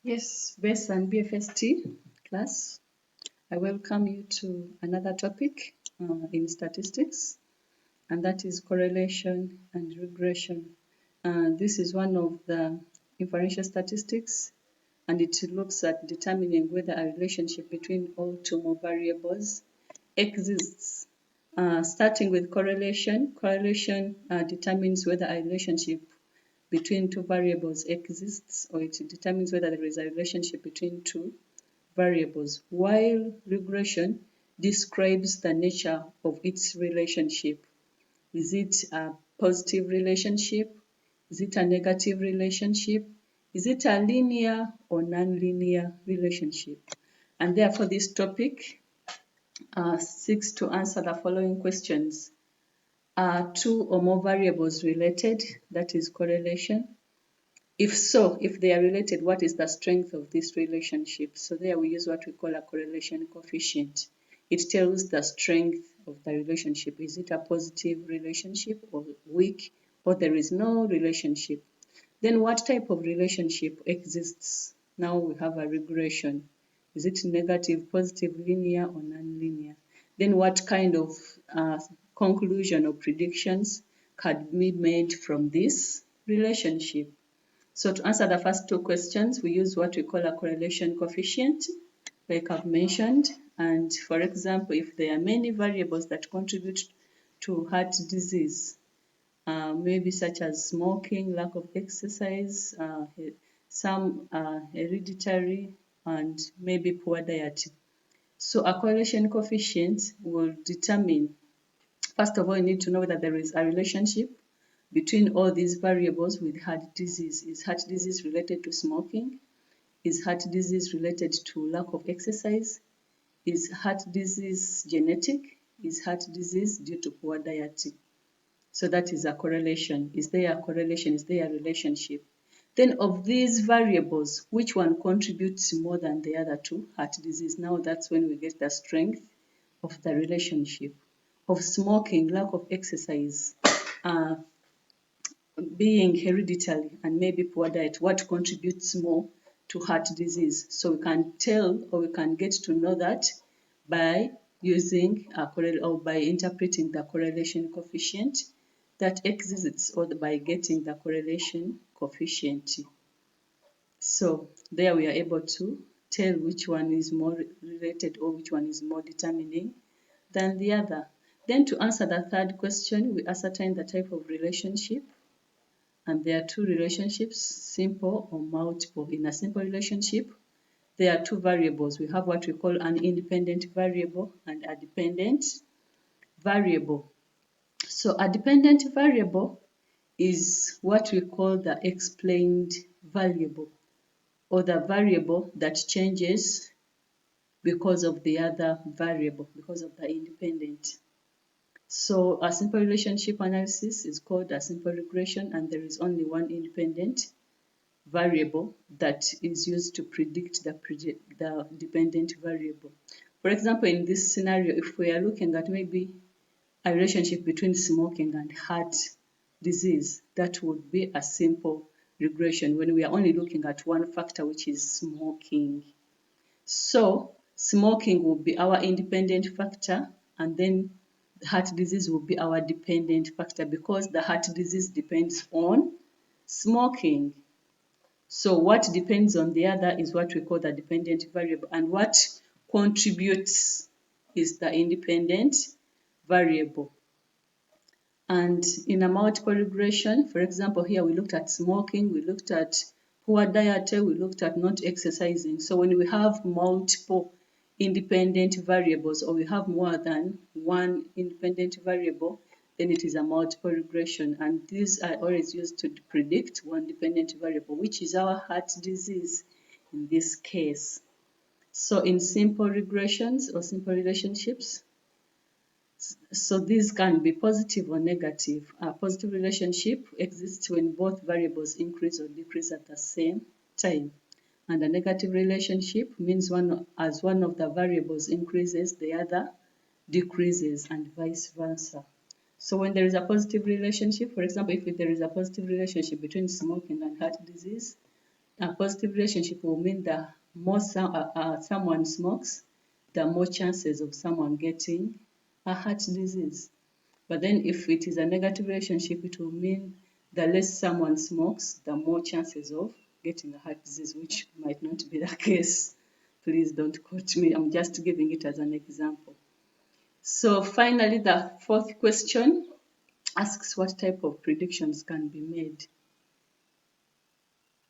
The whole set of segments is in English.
Yes, BEST and BFST class, I welcome you to another topic in statistics, and that is correlation and regression. This is one of the inferential statistics, and it looks at determining whether a relationship between all two more variables exists. Starting with correlation, correlation determines whether a relationship between two variables exists, or it determines whether there is a relationship between two variables, while regression describes the nature of its relationship. Is it a positive relationship? Is it a negative relationship? Is it a linear or nonlinear relationship? And therefore, this topic seeks to answer the following questions. Are two or more variables related? That is correlation. If so, if they are related, what is the strength of this relationship? So there we use what we call a correlation coefficient. It tells the strength of the relationship. Is it a positive relationship or weak, or there is no relationship? Then what type of relationship exists? Now we have a regression. Is it negative, positive, linear, or nonlinear? Then what kind of conclusion or predictions can be made from this relationship? So to answer the first two questions, we use what we call a correlation coefficient, like I've mentioned. And for example, if there are many variables that contribute to heart disease, maybe such as smoking, lack of exercise, some hereditary, and maybe poor diet. So a correlation coefficient will determine, first of all, you need to know whether there is a relationship between all these variables with heart disease. Is heart disease related to smoking? Is heart disease related to lack of exercise? Is heart disease genetic? Is heart disease due to poor diet? So that is a correlation. Is there a correlation? Is there a relationship? Then of these variables, which one contributes more than the other to heart disease? Now that's when we get the strength of the relationship. Of smoking, lack of exercise, being hereditary, and maybe poor diet, what contributes more to heart disease? So we can tell, or we can get to know that by using or by interpreting the correlation coefficient that exists, or by getting the correlation coefficient. So there we are able to tell which one is more related or which one is more determining than the other. Then to answer the third question, we ascertain the type of relationship. And there are two relationships, simple or multiple. In a simple relationship, there are two variables. We have what we call an independent variable and a dependent variable. So a dependent variable is what we call the explained variable, or the variable that changes because of the other variable, because of the independent. So a simple relationship analysis is called a simple regression, and there is only one independent variable that is used to predict the dependent variable. For example, in this scenario, if we are looking at maybe a relationship between smoking and heart disease, that would be a simple regression when we are only looking at one factor, which is smoking. So smoking will be our independent factor, and then heart disease will be our dependent factor, because the heart disease depends on smoking. So what depends on the other is what we call the dependent variable, and what contributes is the independent variable. And in a multiple regression, for example, here we looked at smoking, we looked at poor diet, we looked at not exercising. So when we have multiple independent variables, or we have more than one independent variable, then it is a multiple regression. And these are always used to predict one dependent variable, which is our heart disease in this case. So in simple regressions or simple relationships, so these can be positive or negative. A positive relationship exists when both variables increase or decrease at the same time. And a negative relationship means as one of the variables increases, the other decreases, and vice versa. So when there is a positive relationship, for example, if there is a positive relationship between smoking and heart disease, A positive relationship will mean the more someone smokes, the more chances of someone getting a heart disease. But then if it is a negative relationship, it will mean the less someone smokes, the more chances of getting a heart disease, which might not be the case. Please don't quote me. I'm just giving it as an example. So finally, the fourth question asks what type of predictions can be made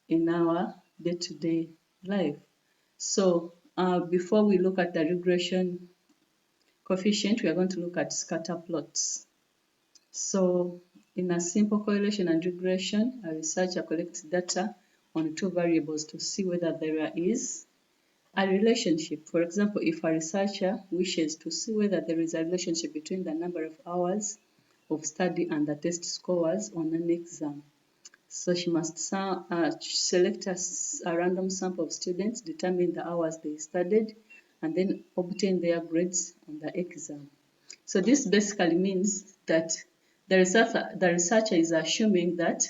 in our day-to-day life. So before we look at the regression coefficient, we are going to look at scatter plots. So in a simple correlation and regression, a researcher collects data on two variables to see whether there is a relationship. For example, if a researcher wishes to see whether there is a relationship between the number of hours of study and the test scores on an exam. So she must select a random sample of students, determine the hours they studied, and then obtain their grades on the exam. So this basically means that the researcher is assuming that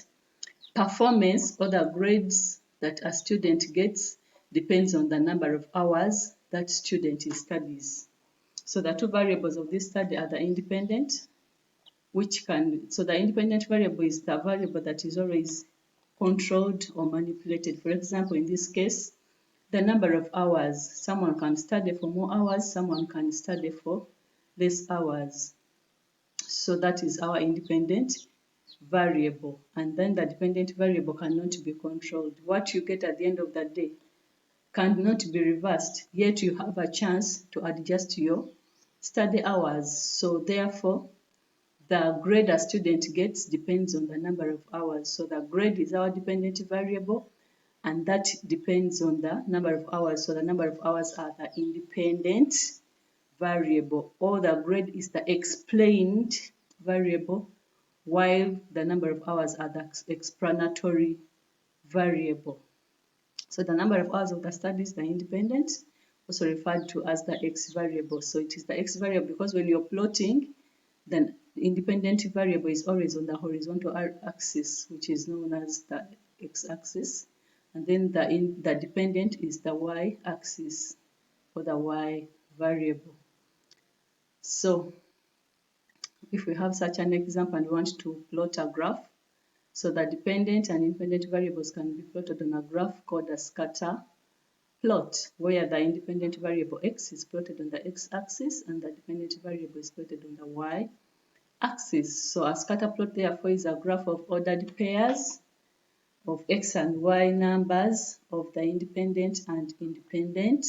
performance or the grades that a student gets depends on the number of hours that student studies. So the two variables of this study are the independent, so the independent variable is the variable that is always controlled or manipulated. For example, in this case, the number of hours. Someone can study for more hours, someone can study for less hours. So that is our independent variable. And then the dependent variable cannot be controlled. What you get at the end of the day cannot be reversed, yet you have a chance to adjust your study hours. So therefore, the grade a student gets depends on the number of hours. So the grade is our dependent variable, and that depends on the number of hours. So the number of hours are the independent variable, or the grade is the explained variable, while the number of hours are the explanatory variable. So the number of hours of the study is the independent, also referred to as the x variable. So it is the x variable because when you're plotting, then the independent variable is always on the horizontal axis, which is known as the x-axis, and then the dependent is the y-axis or the y variable. So if we have such an example and we want to plot a graph, so the dependent and independent variables can be plotted on a graph called a scatter plot, where the independent variable x is plotted on the x-axis and the dependent variable is plotted on the y-axis. So a scatter plot therefore is a graph of ordered pairs of x and y numbers of the independent and independent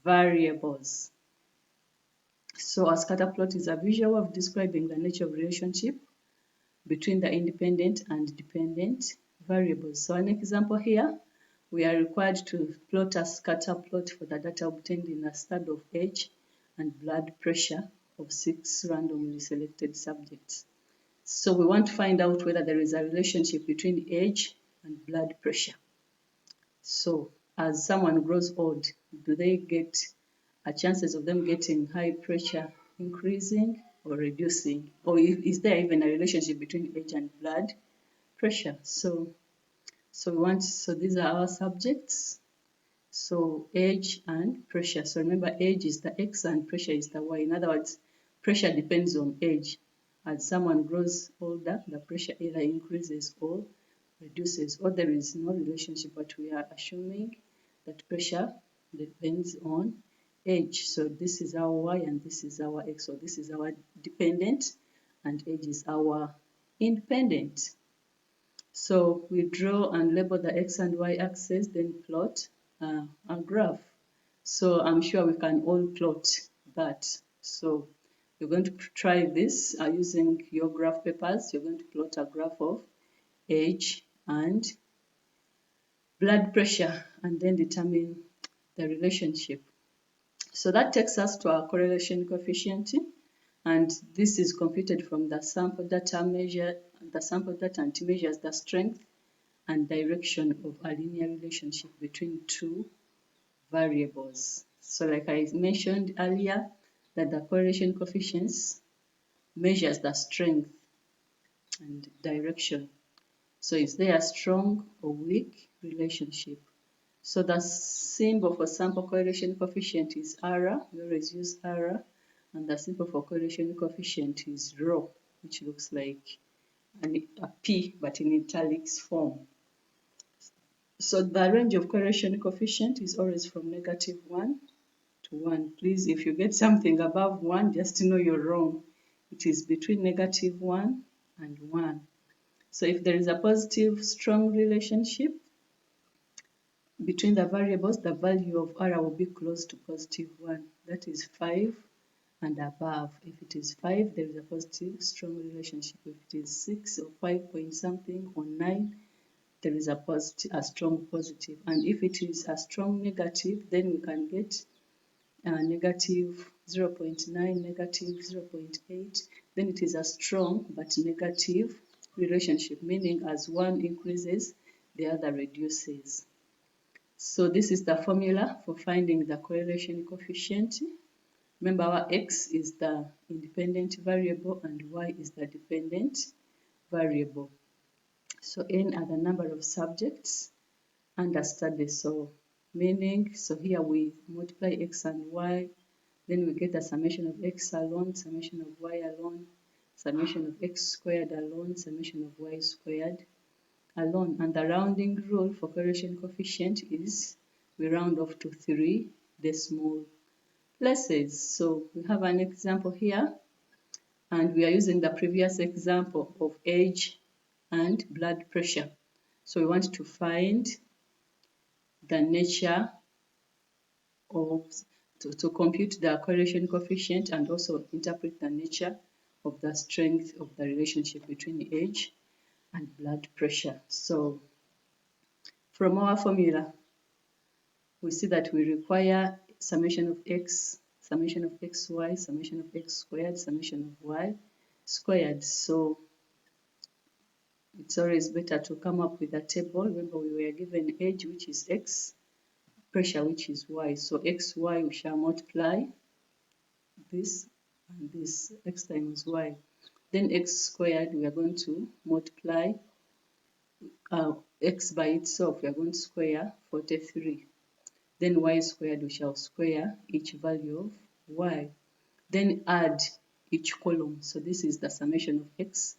variables. So a scatter plot is a visual way of describing the nature of relationship between the independent and dependent variables. So an example here, we are required to plot a scatter plot for the data obtained in a study of age and blood pressure of 6 randomly selected subjects. So we want to find out whether there is a relationship between age and blood pressure. So as someone grows old, do they get chances of them getting high pressure increasing or reducing? Or is there even a relationship between age and blood pressure? So these are our subjects. So age and pressure. So remember, age is the x and pressure is the y. In other words, pressure depends on age. As someone grows older, the pressure either increases or reduces, or there is no relationship, but we are assuming that pressure depends on age. So this is our y and this is our x. So this is our dependent and age is our independent. So we draw and label the x and y axis, then plot a graph. So I'm sure we can all plot that. So you're going to try this using your graph papers. You're going to plot a graph of age and blood pressure and then determine the relationship. So that takes us to our correlation coefficient, and this is computed from the sample data and it measures the strength and direction of a linear relationship between two variables. So like I mentioned earlier, that the correlation coefficients measures the strength and direction So is there a strong or weak relationship? So the symbol for sample correlation coefficient is R. We always use R. And the symbol for correlation coefficient is rho, which looks like a P, but in italics form. So the range of correlation coefficient is always from -1 to 1. Please, if you get something above 1, just know you're wrong. It is between -1 and 1. So if there is a positive, strong relationship between the variables, the value of R will be close to +1. That is 5 and above. If it is 5, there is a positive, strong relationship. If it is 6 or 5 point something or 9, there is a strong positive. And if it is a strong negative, then we can get negative 0.9, negative 0.8. Then it is a strong but negative relationship, meaning as one increases, the other reduces. So this is the formula for finding the correlation coefficient. Remember, our x is the independent variable and y is the dependent variable. So n are the number of subjects under study. So meaning, so here we multiply x and y, then we get the summation of x alone, summation of y alone, summation of x squared alone, summation of y squared alone. And the rounding rule for correlation coefficient is we round off to 3 decimal places. So we have an example here, and we are using the previous example of age and blood pressure. So we want to find the nature of, to compute the correlation coefficient and also interpret the nature of the strength of the relationship between age and blood pressure. So from our formula, we see that we require summation of x, summation of xy, summation of x squared, summation of y squared. So it's always better to come up with a table. Remember, we were given age, which is x, pressure, which is y. So xy, we shall multiply this and this, x times y. Then x squared, we are going to multiply x by itself, we are going to square 43. Then y squared, we shall square each value of y. Then add each column. So this is the summation of x,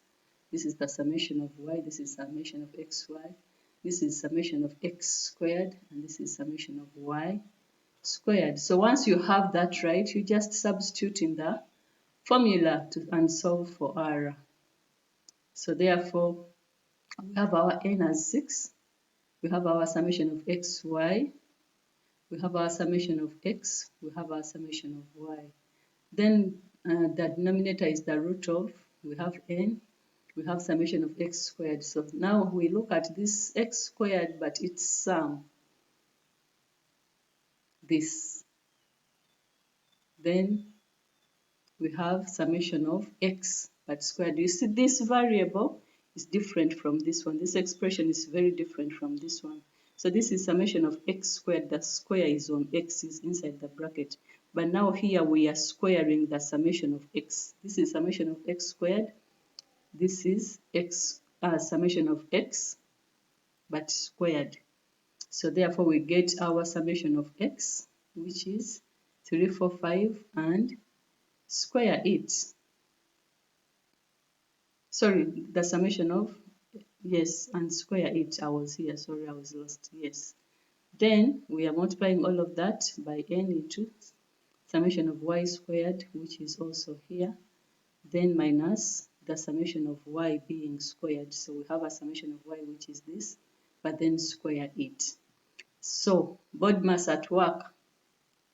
this is the summation of y, this is summation of xy, this is summation of x squared, and this is summation of y squared. So once you have that right, you just substitute in the formula and solve for r. So therefore, we have our n as 6, we have our summation of xy, we have our summation of x, we have our summation of y. Then the denominator is the root of, we have n, we have summation of x squared. So now we look at this x squared, but its sum, this. Then we have summation of x but squared. You see, this variable is different from this one. This expression is very different from this one. So this is summation of x squared. The square is on x, is inside the bracket. But now here we are squaring the summation of x. This is summation of x squared. This is x summation of x, but squared. So therefore we get our summation of x, which is 345, and square it. Sorry, the summation of, yes, and square it. I was here, sorry, I was lost. Yes. Then we are multiplying all of that by n into summation of y squared, which is also here, then minus the summation of y being squared. So we have a summation of y, which is this, but then square it. So BODMAS at work.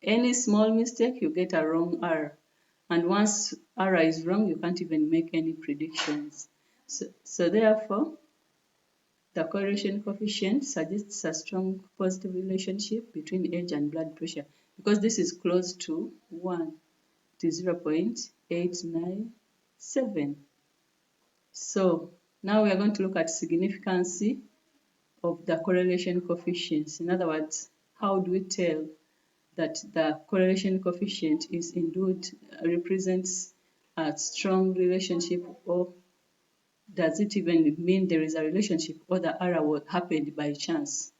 Any small mistake, you get a wrong R. And once R is wrong, you can't even make any predictions. So therefore, the correlation coefficient suggests a strong positive relationship between age and blood pressure, because this is close to 1 to 0.897. So now we are going to look at significance of the correlation coefficients. In other words, how do we tell that the correlation coefficient is indeed represents a strong relationship or does it even mean there is a relationship, or the error happened by chance?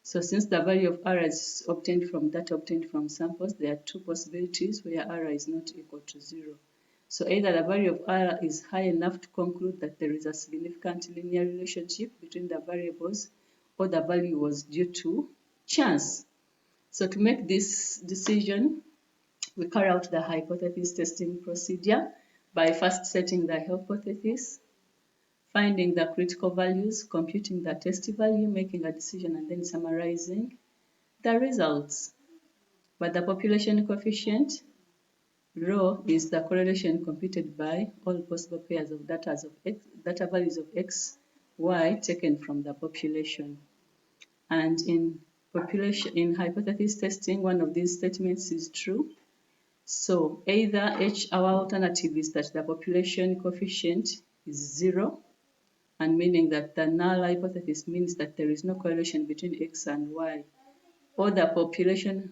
So since the value of error is obtained from samples, there are two possibilities where error is not equal to 0. So either the value of error is high enough to conclude that there is a significant linear relationship between the variables, or the value was due to chance. So to make this decision, we carry out the hypothesis testing procedure by first setting the hypothesis, finding the critical values, computing the test value, making a decision, and then summarizing the results. But the population coefficient, rho, is the correlation computed by all possible pairs of data values of x, y taken from the population. And in hypothesis testing, one of these statements is true. So either our alternative is that the population coefficient is 0, and meaning that the null hypothesis means that there is no correlation between x and y, or the population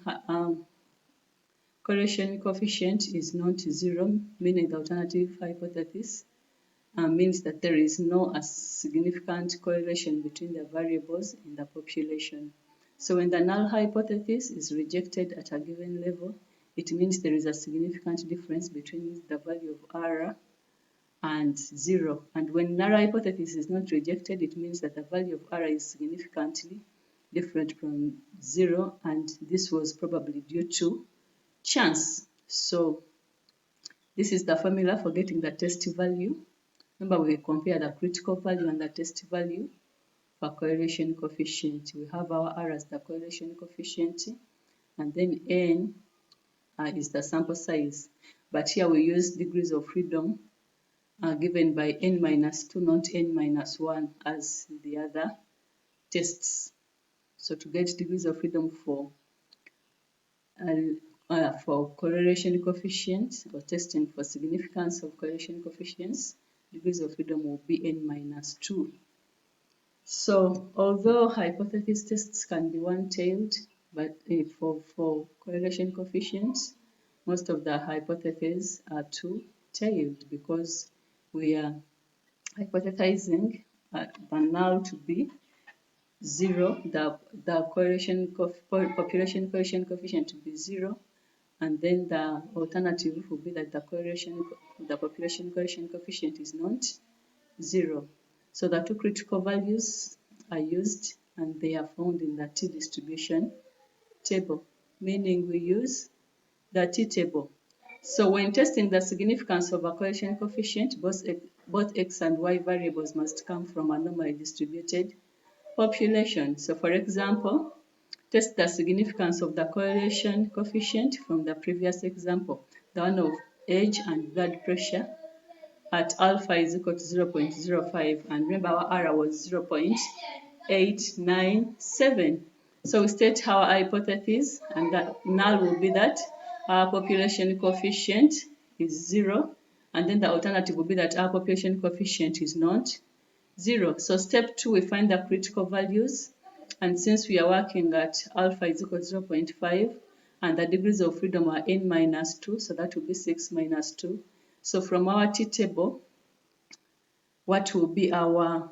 correlation coefficient is not 0, meaning the alternative hypothesis means that there is no significant correlation between the variables in the population. So when the null hypothesis is rejected at a given level, it means there is a significant difference between the value of error and 0. And when null hypothesis is not rejected, it means that the value of error is significantly different from 0, and this was probably due to chance. So this is the formula for getting the test value. Remember, we compare the critical value and the test value for correlation coefficient. We have our R as the correlation coefficient, and then N is the sample size. But here we use degrees of freedom given by N minus 2, not N minus 1 as the other tests. So to get degrees of freedom for correlation coefficients, or testing for significance of correlation coefficients, degrees of freedom will be N minus 2. So although hypothesis tests can be one-tailed, but for correlation coefficients, most of the hypotheses are two-tailed, because we are hypothesizing the null to be 0, the population correlation coefficient to be 0, and then the alternative will be that the population correlation coefficient is not 0. So the two critical values are used, and they are found in the t-distribution table, meaning we use the t-table. So when testing the significance of a correlation coefficient, both x and y variables must come from a normally distributed population. So for example, test the significance of the correlation coefficient from the previous example, the one of age and blood pressure, at alpha is equal to 0.05, and remember our error was 0.897. So we state our hypothesis, and the null will be that our population coefficient is 0, and then the alternative will be that our population coefficient is not 0. So step 2, we find the critical values, and since we are working at alpha is equal to 0.5, and the degrees of freedom are N minus 2, so that will be 6 minus 2. So from our t-table, what will be our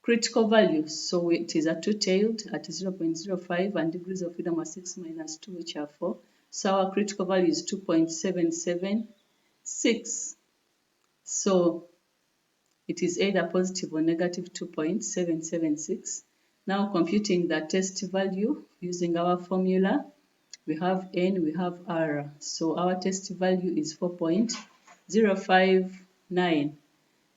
critical value? So it is a two-tailed at 0.05, and degrees of freedom are 6 minus 2, which are 4. So our critical value is 2.776. So it is either positive or negative 2.776. Now computing the test value using our formula, we have N, we have R. So our test value is 4.059.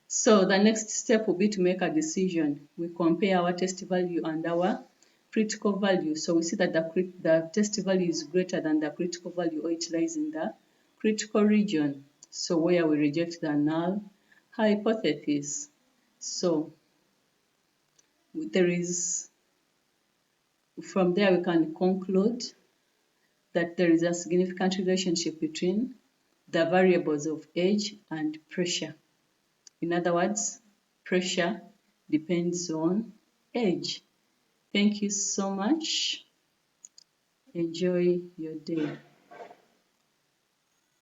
So the next step will be to make a decision. We compare our test value and our critical value. So we see that the test value is greater than the critical value, or it lies in the critical region. So where we reject the null hypothesis. So from there we can conclude that there is a significant relationship between the variables of age and pressure. In other words, pressure depends on age. Thank you so much. Enjoy your day.